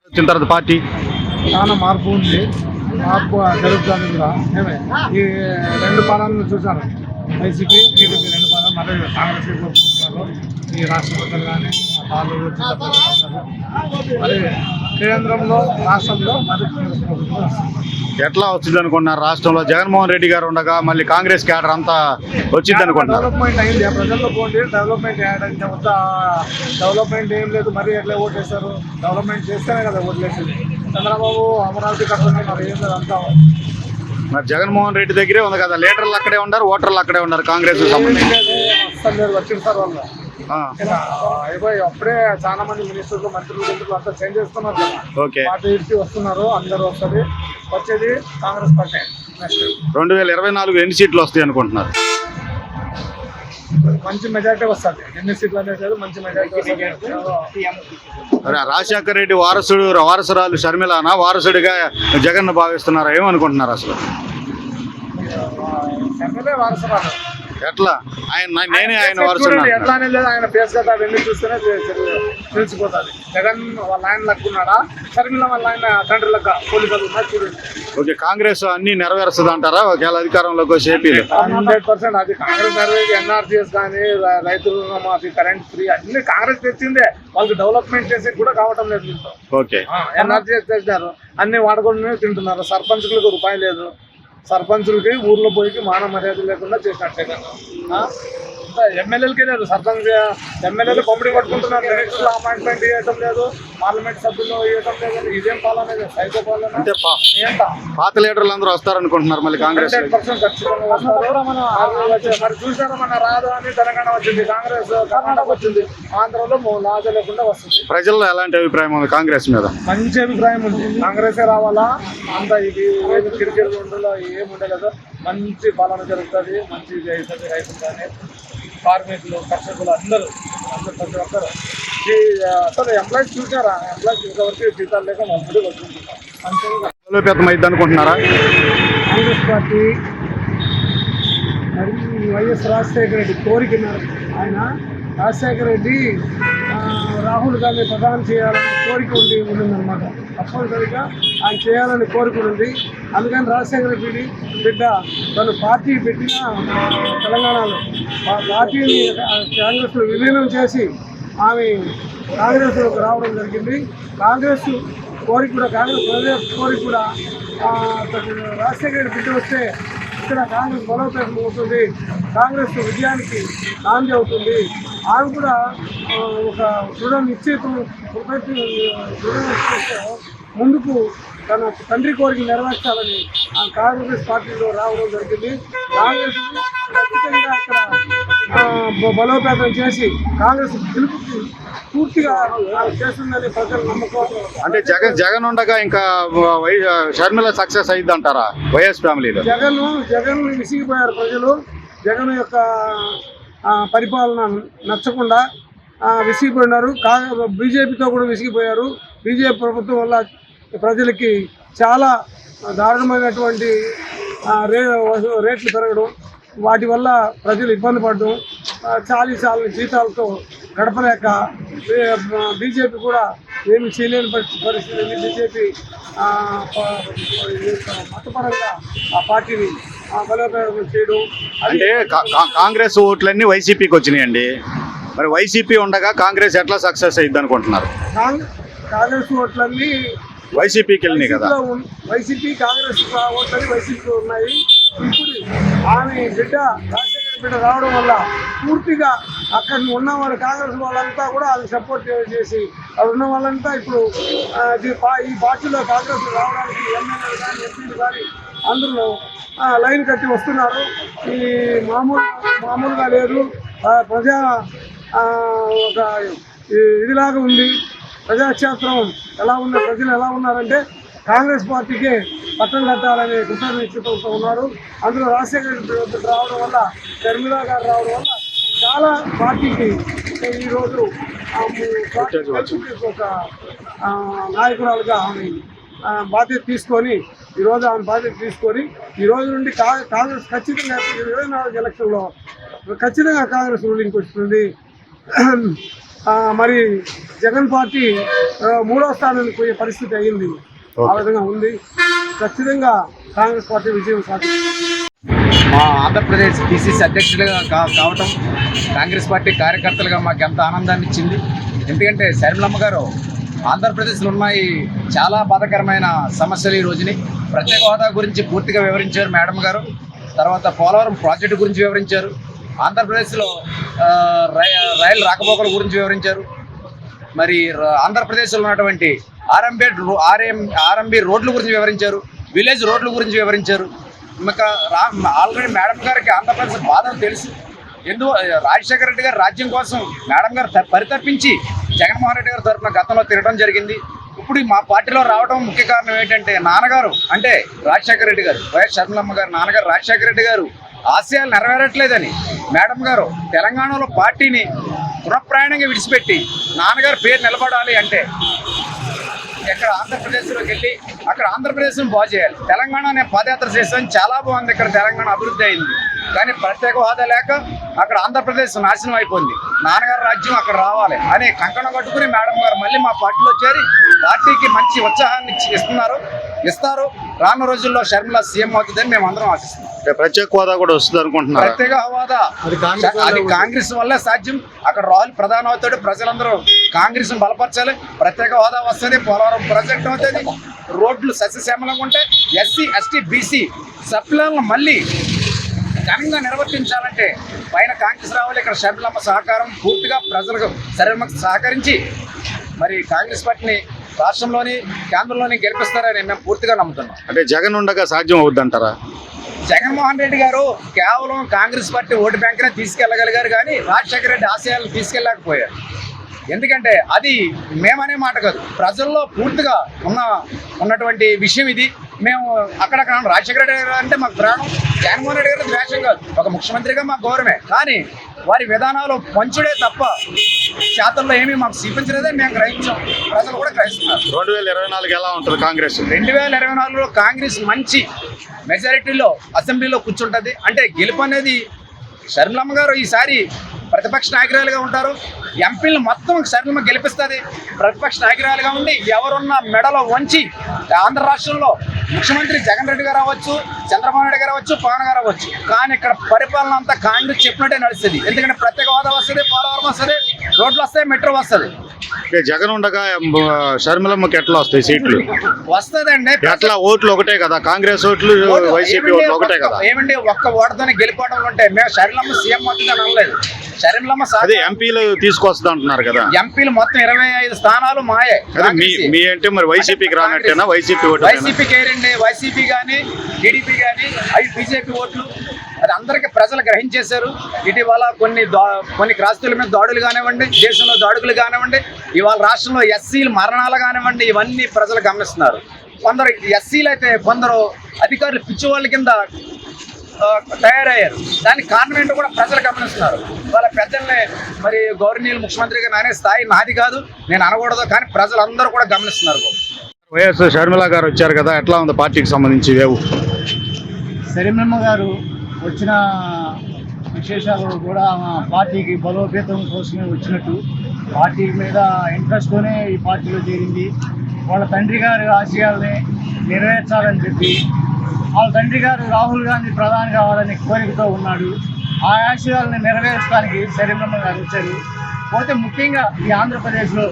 వచ్చిన తర్వాత పార్టీ చాలా మార్పు ఉంది. మార్పు జరుగుతుంది కూడా. ఈ రెండు పాలనలు చూసాను, వైసీపీ టీడీపీ రెండు పాలన మళ్ళీ కాంగ్రెస్ కోరుకుంటున్నారు. ఈ రాష్ట్ర ప్రజలు కానీ వాళ్ళు మరి కేంద్రంలో రాష్ట్రంలో మళ్ళీ కాంగ్రెస్ ప్రభుత్వం వస్తుంది. ఎట్లా వచ్చింది అనుకుంటున్నారు? రాష్ట్రంలో జగన్మోహన్ రెడ్డి గారు ఉండగా మళ్ళీ కాంగ్రెస్ క్యాడర్ అంతా వచ్చింది అనుకుంటున్నారు. డెవలప్మెంట్ అయింది, ప్రజల్లో పోండి డెవలప్మెంట్ అంటే వద్ద డెవలప్మెంట్ ఏం లేదు. మరి ఎట్లా ఓటేస్తారు? డెవలప్మెంట్ చేస్తేనే కదా ఓట్లేసేది. చంద్రబాబు అమరావతి కట్టుకుని మరి ఏం లేదు అంతా. మరి జగన్మోహన్ రెడ్డి దగ్గరే ఉంది కదా, లీడర్లు అక్కడే ఉన్నారు, ఓటర్లు అక్కడే ఉన్నారు. కాంగ్రెస్ వచ్చింది సార్ వాళ్ళు అయిపోయి అప్పుడే చాలా మంది మినిస్టర్లు మంత్రులు అంతా చేంజ్ చేస్తున్నారు కదా. ఓకే, పార్టీ ఇచ్చి వస్తున్నారు, అందరూ వస్తుంది. వచ్చేది కాంగ్రెస్ పార్టీ. నెక్స్ట్ 2024 ఎన్ని సీట్లు వస్తాయి అనుకుంటున్నారు? మంచి మెజార్టీ వస్తుంది. ఎన్ని సీట్లు అనేది లేదు, మంచి మెజార్టీ వస్తుంది. రాజశేఖర రెడ్డి వారసురాలు షర్మిలానా వారసుడిగా జగన్ భావిస్తున్నారా? ఏమనుకుంటున్నారు అసలు? ఎమ్మెల్యే వారసురాలు ఎట్లా నేనే ఆయన వారసుడు ఎట్లా అనేది లేదు. ఆయన ఫేస్ కదా అవన్నీ చూస్తేనే తెలిసిపోతుంది. జగన్ వాళ్ళ ఆయన లక్కున్నాడా, షర్మిల వాళ్ళ ఆయన తండ్రి లెక్క పోలీసులు ఉన్నా చూడండి. ఓకే, కాంగ్రెస్ అన్ని నెరవేరుస్తుంది అంటారా ఒకవేళ అధికారంలోకి వచ్చి ఏపీలో? 100% అది కాంగ్రెస్ నెరవేర్చి ఎన్ఆర్జీఎస్ కానీ రైతులు మాఫీ, కరెంట్ ఫ్రీ అన్ని కాంగ్రెస్ తెచ్చిందే. వాళ్ళకి డెవలప్మెంట్ చేసి కూడా కావటం లేదు. ఓకే, ఎన్ఆర్జీఎస్ తెచ్చారు, అన్ని వాడుకొని తింటున్నారు. సర్పంచులకు రూపాయి లేదు. సర్పంచులకి ఊర్లో పోయి మాన మర్యాద లేకుండా చేసినట్టే కదా. ఎమ్మెల్యేలకే లేదు, సర్పంచ్ ఎమ్మెల్యేలు పంపిణీ పట్టుకుంటున్నారు. మినిస్టర్లు అపాయింట్మెంట్ ఇవ్వటం లేదు, పార్లమెంట్ సభ్యులు ఇవ్వటం లేదు. ఇదేం పాలన, సైకో పాలన. అంటే పాత లీడర్లు అందరూ వస్తారనుకుంటున్నారు మళ్ళీ కాంగ్రెస్? 100% ఖచ్చితంగా వస్తారు. మరి చూసారా, మన రాదు అని తెలంగాణ వచ్చింది, కాంగ్రెస్ కర్ణాటక వచ్చింది, ఆంధ్రలో లాజ లేకుండా వస్తుంది. ప్రజల్లో ఎలాంటి అభిప్రాయం ఉంది కాంగ్రెస్ మీద? మంచి అభిప్రాయం ఉంది. కాంగ్రెసే రావాలా, అంత ఇది కిరికిరి ఉండలో ఏమి ఉండలేదు. మంచి పాలన జరుగుతుంది, మంచి అవుతుంది. రైతులు కానీ కార్మికులు, కర్షకులు అందరూ ప్రతి ఒక్కరు అసలు ఎంప్లాయీస్ చూసారా? ఎంప్లాయీస్ ఇంతవరకు జీతాలు లేక మంత్రులు వస్తుంటున్నారు. బలోపేతం అయింది అనుకుంటున్నారా? కాంగ్రెస్ పార్టీ మరి వైఎస్ రాజశేఖర రెడ్డి కోరిక ఆయన రాజశేఖర రెడ్డి రాహుల్ గాంధీ ప్రధానం చేయాలని కోరిక ఉండిందనమాట. తప్పనిసరిగా ఆయన చేయాలని కోరిక ఉంది. అందుకని రాజశేఖర రెడ్డి బిడ్డ తను పార్టీ పెట్టిన తెలంగాణలో పార్టీని కాంగ్రెస్లో విలీనం చేసి ఆమె కాంగ్రెస్లోకి రావడం జరిగింది. కాంగ్రెస్ కోరిక కూడా, కాంగ్రెస్ ప్రదేశ్ కోరిక కూడా రాజశేఖర రెడ్డి బిడ్డ వస్తే ఇక్కడ కాంగ్రెస్ బలోపేతం అవుతుంది, కాంగ్రెస్ విజయానికి నాంది అవుతుంది. ఆమె కూడా ఒక దృఢ నిశ్చయితం ముందుకు తన తండ్రి కోరిక నెరవేర్చాలని ఆ కాంగ్రెస్ పార్టీలో రావడం జరిగింది. కాంగ్రెస్ ఖచ్చితంగా ఇక్కడ బలోపేతం చేసి కాంగ్రెస్ గెలుపుకి పూర్తిగా చేస్తుందని ప్రజల నమ్మకం. అంటే జగన్ ఉండగా ఇంకా షర్మిల సక్సెస్ అయింది అంటారా వైఎస్ ఫ్యామిలీలో? జగన్ విసిగిపోయారు ప్రజలు. జగన్ యొక్క పరిపాలన నచ్చకుండా విసిగిపోయినారు. బీజేపీతో కూడా విసిగిపోయారు. బీజేపీ ప్రభుత్వం వల్ల ప్రజలకి చాలా దారుణమైనటువంటి రేట్లు పెరగడం, వాటి వల్ల ప్రజలు ఇబ్బంది పడడం, చాలీ జీతాలతో గడపలేక బీజేపీ కూడా ఏమి చేయలేని పరిస్థితి. బీజేపీ మతపరంగా ఆ పార్టీని బలోపేతం చేయడం. అంటే కాంగ్రెస్ ఓట్లన్నీ వైసీపీకి వచ్చినాయండి. మరి వైసీపీ ఉండగా కాంగ్రెస్ ఎట్లా సక్సెస్ అయ్యింది అనుకుంటున్నారు? కాంగ్రెస్ ఓట్లన్నీ వైసీపీకి వెళ్ళినాయి కదా. వైసీపీ కాంగ్రెస్ ఓట్లన్నీ వైసీపీ ఉన్నాయి. ఇప్పుడు ఆమె బిడ్డ రాజశేఖర బిడ్డ రావడం వల్ల పూర్తిగా అక్కడ ఉన్న వాళ్ళు కాంగ్రెస్ వాళ్ళంతా కూడా అది సపోర్ట్ చేసి అక్కడ ఉన్న వాళ్ళంతా ఇప్పుడు ఈ పార్టీలో కాంగ్రెస్ రావడానికి ఎమ్మెల్యేలు కానీ ఎంపీలు కానీ అందరూ లైన్ కట్టి వస్తున్నారు. ఈ మామూలుగా లేదు, ప్రజా ఒక ఇదిలాగా ఉంది. ప్రజాక్షేత్రం ఎలా ఉంది, ప్రజలు ఎలా ఉన్నారంటే కాంగ్రెస్ పార్టీకే పట్టం కట్టాలనే కృతజ్ఞతతో ఉన్నారు. అందులో రాజశేఖర రెడ్డి రావడం వల్ల, షర్మిలా గారు రావడం వల్ల చాలా పార్టీకి ఈరోజు ఒక నాయకురాలుగా ఆమె బాధ్యత తీసుకొని ఈరోజు ఆమె బాధ్యత తీసుకొని ఈ రోజు నుండి కాంగ్రెస్ ఖచ్చితంగా 24 ఎలక్షన్లో ఖచ్చితంగా కాంగ్రెస్ రూలింగ్కి వస్తుంది. మరి జగన్ పార్టీ మూడో స్థానానికి పోయే పరిస్థితి అయింది. ఆ విధంగా ఉంది. ఖచ్చితంగా కాంగ్రెస్ పార్టీ విజయం సాధిస్తుంది. మా ఆంధ్రప్రదేశ్ పిసిసి అధ్యక్షులుగా కావటం కాంగ్రెస్ పార్టీ కార్యకర్తలుగా మాకు ఎంత ఆనందాన్ని ఇచ్చింది. ఎందుకంటే శర్మిలమ్మ గారు ఆంధ్రప్రదేశ్లో ఉన్నాయి చాలా బాధాకరమైన సమస్యలు ఈ రోజుని. ప్రత్యేక హోదా గురించి పూర్తిగా వివరించారు మేడం గారు. తర్వాత పోలవరం ప్రాజెక్టు గురించి వివరించారు. ఆంధ్రప్రదేశ్లో రైలు రాకపోకల గురించి వివరించారు. మరి ఆంధ్రప్రదేశ్లో ఉన్నటువంటి ఆర్ఎంబి రోడ్ల గురించి వివరించారు. విలేజ్ రోడ్ల గురించి వివరించారు. ఇంకా ఆల్రెడీ మేడం గారికి ఆంధ్రప్రదేశ్ బాధలు తెలుసు. రాజశేఖర రెడ్డి గారు రాజ్యం కోసం మేడం గారు పరితపించి జగన్మోహన్ రెడ్డి గారి తరఫున గతంలో తిరగడం జరిగింది. ఇప్పుడు మా పార్టీలో రావడం ముఖ్య కారణం ఏంటంటే నాన్నగారు అంటే రాజశేఖర రెడ్డి గారు, వైఎస్ షర్మిలమ్మ గారు నాన్నగారు రాజశేఖర రెడ్డి గారు ఆశయాలు నెరవేరట్లేదని మేడం గారు తెలంగాణలో పార్టీని పునఃప్రయాణంగా విడిచిపెట్టి నాన్నగారు పేరు నిలబడాలి అంటే ఎక్కడ ఆంధ్రప్రదేశ్లోకి వెళ్ళి అక్కడ ఆంధ్రప్రదేశ్ను బాగు చేయాలి. తెలంగాణ నేను పాదయాత్ర చేసాను, చాలా బాగుంది, ఇక్కడ తెలంగాణ అభివృద్ధి అయింది. కానీ ప్రత్యేక హోదా లేక అక్కడ ఆంధ్రప్రదేశ్ నాశనం అయిపోయింది. నాన్నగారు రాజ్యం అక్కడ రావాలి అని కంకణం కట్టుకుని మేడం గారు మళ్ళీ మా పార్టీలో చేరి పార్టీకి మంచి ఉత్సాహాన్ని ఇస్తారు. రానున్న రోజుల్లో షర్మిల సీఎం అవుతుందని మేము అందరం ఆశిస్తున్నాం. ప్రత్యేక హోదా కూడా వస్తుంది అనుకుంటున్నారు. ప్రత్యేక హోదా అది కాంగ్రెస్ వల్లే సాధ్యం. అక్కడ రాహుల్ ప్రధాని అవుతాడు. ప్రజలందరూ కాంగ్రెస్ ను బలపరచాలి. ప్రత్యేక హోదా వస్తుంది. పోలవరం ప్రాజెక్ట్ అవుతుంది. రోడ్లు సస్యశ్యామలంగా ఉంటాయి. ఎస్సీ ఎస్టీ బీసీ సప్లైలను మళ్ళీ ఘనంగా నిర్వర్తించాలంటే పైన కాంగ్రెస్ రావాలి. ఇక్కడ షర్మిలమ్మ సహకారం పూర్తిగా ప్రజలకు శరీరమ్మకు సహకరించి మరి కాంగ్రెస్ పార్టీని రాష్ట్రంలోని కేంద్రంలోని గెలిపిస్తారని మేము పూర్తిగా నమ్ముతున్నాం. అంటే జగన్ ఉండగా సాధ్యం అవుద్దంటారా? జగన్మోహన్ రెడ్డి గారు కేవలం కాంగ్రెస్ పార్టీ ఓటు బ్యాంకునే తీసుకెళ్లగలిగారు కానీ రాజశేఖర రెడ్డి ఆశయాలను తీసుకెళ్ళలేకపోయారు. ఎందుకంటే అది మేమనే మాట కాదు, ప్రజల్లో పూర్తిగా ఉన్నటువంటి విషయం ఇది. మేము అక్కడక్కడ రాజశేఖర రెడ్డి గారు అంటే మాకు ప్రాణం, జగన్మోహన్ రెడ్డి గారు ద్వేషం కాదు, ఒక ముఖ్యమంత్రిగా మాకు గౌరవమే. కానీ వారి విధానాలు పంచుడే తప్ప శాతంలో ఏమీ మాకు చూపించలేదని మేము గ్రహించాం. ప్రజలు కూడా గ్రహిస్తున్నారు. 2024 ఎలా ఉంటుంది కాంగ్రెస్? 2024లో కాంగ్రెస్ మంచి మెజారిటీలో అసెంబ్లీలో కూర్చుంటుంది. అంటే గెలుపు అనేది షర్మిలమ్మ గారు ఈసారి ప్రతిపక్ష నాయకురాలుగా ఉంటారు. ఎంపీలు మొత్తం షర్మిలమ్మ గెలిపిస్తుంది. ప్రతిపక్ష నాయకురాలుగా ఉండి ఎవరున్న మెడలో వంచి ఆంధ్ర రాష్ట్రంలో ముఖ్యమంత్రి జగన్ రెడ్డి గారు అవ్వచ్చు, చంద్రబాబు నాయుడు గారు అవ్వచ్చు, పవన్ గారు అవ్వచ్చు. కానీ ఇక్కడ పరిపాలన అంతా కాంగ్రెస్ చెప్పినట్టే నడుస్తుంది. ఎందుకంటే ప్రత్యేక హోదా వస్తుంది, పోలవరం వస్తుంది, రోడ్లు వస్తాయి, మెట్రో వస్తుంది. జగన్ ఉండగా షర్మిలమ్మకి ఎట్లా వస్తాయి సీట్లు? వస్తుందండి. ఎట్లా ఓట్లు ఒకటే కదా, కాంగ్రెస్ ఓట్లు వైసీపీ ఓట్లు ఒకటే కదా. ఏమండి ఒక్క ఓటుతోనే గెలిపోవడం ఉంటే మేము షర్మిలమ్మ సీఎం అవుతుంది అనలేదు. షర్మిలమ్మ అదే ఎంపీలు తీసుకొస్తా అంటున్నారు కదా. ఎంపీలు మొత్తం 25 స్థానాలు మాయే. మీ అంటే మరి వైసీపీకి రానట్టేనా? వైసీపీకి ఏరండి. వైసీపీ కానీ టీడీపీ కానీ అవి బీజేపీ ఓట్లు. అది అందరికీ ప్రజలు గ్రహించేశారు. ఇటీవల కొన్ని క్రాస్తుల మీద దాడులు కానివ్వండి, దేశంలో దాడులు కానివ్వండి, ఇవాళ రాష్ట్రంలో ఎస్సీలు మరణాలు కానివ్వండి, ఇవన్నీ ప్రజలు గమనిస్తున్నారు. కొందరు ఎస్సీలు అయితే కొందరు అధికారులు పిచ్చివాళ్ళ కింద తయారయ్యారు. దానికి కారణం ఏంటో కూడా ప్రజలు గమనిస్తున్నారు. వాళ్ళ పెద్దల్ని మరి గౌరవనీయులు ముఖ్యమంత్రిగా నానే స్థాయి నాది కాదు, నేను అనకూడదు, కానీ ప్రజలందరూ కూడా గమనిస్తున్నారు. వైఎస్ షర్మిల గారు వచ్చారు కదా, ఎట్లా ఉంది పార్టీకి సంబంధించి వేవు? షర్మిలమ్మ గారు వచ్చిన విశేషాలు కూడా మా పార్టీకి బలోపేతం కోసమే వచ్చినట్టు, పార్టీ మీద ఇంట్రెస్ట్తోనే ఈ పార్టీలో చేరింది. వాళ్ళ తండ్రి గారి ఆశయాల్ని నెరవేర్చాలని చెప్పి, వాళ్ళ తండ్రి గారు రాహుల్ గాంధీ ప్రధాని కావాలని కోరికతో ఉన్నాడు. ఆ ఆశయాలను నెరవేర్చడానికి షర్మిలమ్మ గారు వచ్చారు. పోతే ముఖ్యంగా ఈ ఆంధ్రప్రదేశ్లో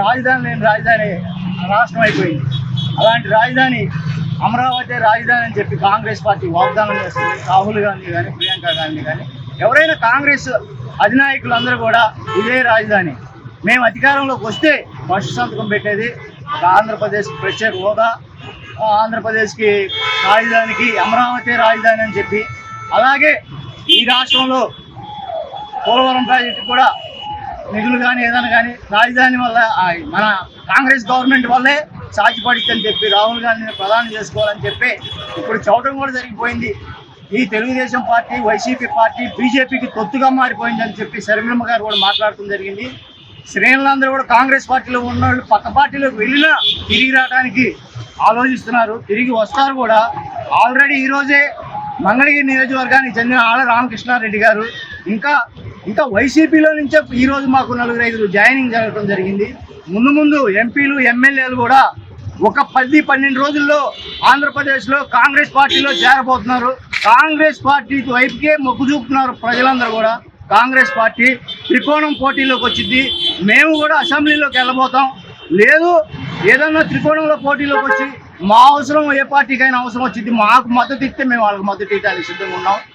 రాజధాని లేని రాజధాని రాష్ట్రం అయిపోయింది. అలాంటి రాజధాని అమరావతి రాజధాని అని చెప్పి కాంగ్రెస్ పార్టీ వాగ్దానం చేస్తుంది. రాహుల్ గాంధీ కానీ, ప్రియాంక గాంధీ కానీ, ఎవరైనా కాంగ్రెస్ అధినాయకులందరూ కూడా ఇదే రాజధాని, మేము అధికారంలోకి వస్తే ఫస్ట్ సంతకం పెట్టేది ఒక ఆంధ్రప్రదేశ్ ప్రత్యేక హోదా, ఆంధ్రప్రదేశ్కి రాజధానికి అమరావతి రాజధాని అని చెప్పి, అలాగే ఈ రాష్ట్రంలో పోలవరం ప్రాజెక్టు కూడా నిధులు కానీ ఏదైనా కానీ రాజధాని వల్ల మన కాంగ్రెస్ గవర్నమెంట్ వల్లే సాధ్యపడిద్దని చెప్పి రాహుల్ గాంధీని ప్రధానం చేసుకోవాలని చెప్పి ఇప్పుడు చూడటం కూడా జరిగిపోయింది. ఈ తెలుగుదేశం పార్టీ, వైసీపీ పార్టీ బీజేపీకి తొత్తుగా మారిపోయిందని చెప్పి షర్మిలమ్మ గారు కూడా మాట్లాడటం జరిగింది. శ్రేణులందరూ కూడా కాంగ్రెస్ పార్టీలో ఉన్న వాళ్ళు పక్క పార్టీలోకి వెళ్ళినా తిరిగి రావడానికి ఆలోచిస్తున్నారు, తిరిగి వస్తారు కూడా. ఆల్రెడీ ఈరోజే మంగళగిరి నియోజకవర్గానికి చెందిన ఆళ్ళ రామకృష్ణారెడ్డి గారు, ఇంకా ఇంకా వైసీపీలో నుంచే ఈరోజు మాకు 4-5 జాయినింగ్ జరగడం జరిగింది. ముందు ముందు ఎంపీలు ఎమ్మెల్యేలు కూడా ఒక 10-12 రోజుల్లో ఆంధ్రప్రదేశ్లో కాంగ్రెస్ పార్టీలో చేరబోతున్నారు. కాంగ్రెస్ పార్టీ వైపుకే మొగ్గు చూపుతున్నారు ప్రజలందరూ కూడా. కాంగ్రెస్ పార్టీ త్రికోణం పోటీలోకి వచ్చింది. మేము కూడా అసెంబ్లీలోకి వెళ్ళబోతాం. లేదు ఏదన్నా త్రికోణంలో పోటీలోకి వచ్చి మా అవసరం ఏ పార్టీకైనా అవసరం వచ్చింది, మాకు మద్దతు ఇస్తే మేము వాళ్ళకి మద్దతు ఇవ్వడానికి సిద్ధంగా ఉన్నాం.